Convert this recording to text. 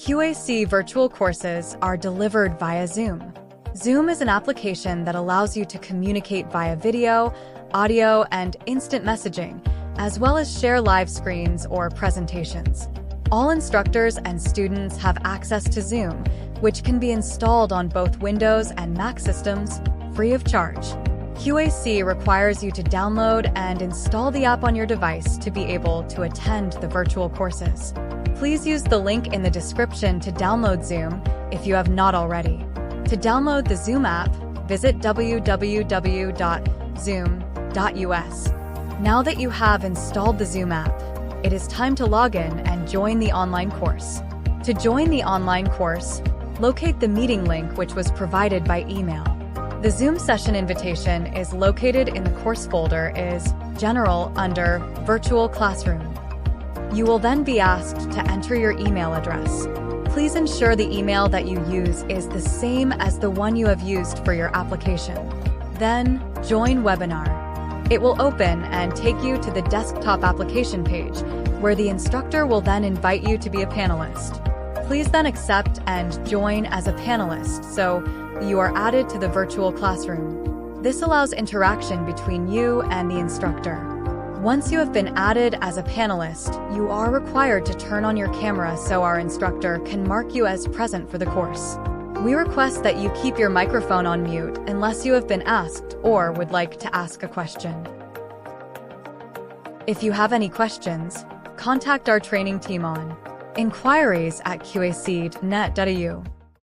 QAC virtual courses are delivered via Zoom. Zoom is an application that allows you to communicate via video, audio, and instant messaging, as well as share live screens or presentations. All instructors and students have access to Zoom, which can be installed on both Windows and Mac systems free of charge. QAC requires you to download and install the app on your device to be able to attend the virtual courses. Please use the link in the description to download Zoom if you have not already. To download the Zoom app, visit www.zoom.us. Now that you have installed the Zoom app, it is time to log in and join the online course. To join the online course, locate the meeting link which was provided by email. The Zoom session invitation is located in the course folder is General under Virtual Classroom. You will then be asked to enter your email address. Please ensure the email that you use is the same as the one you have used for your application. Then, join webinar. It will open and take you to the desktop application page, where the instructor will then invite you to be a panelist. Please then accept and join as a panelist so you are added to the virtual classroom. This allows interaction between you and the instructor. Once you have been added as a panelist, you are required to turn on your camera so our instructor can mark you as present for the course. We request that you keep your microphone on mute unless you have been asked or would like to ask a question. If you have any questions, contact our training team on inquiries@qac.net.au.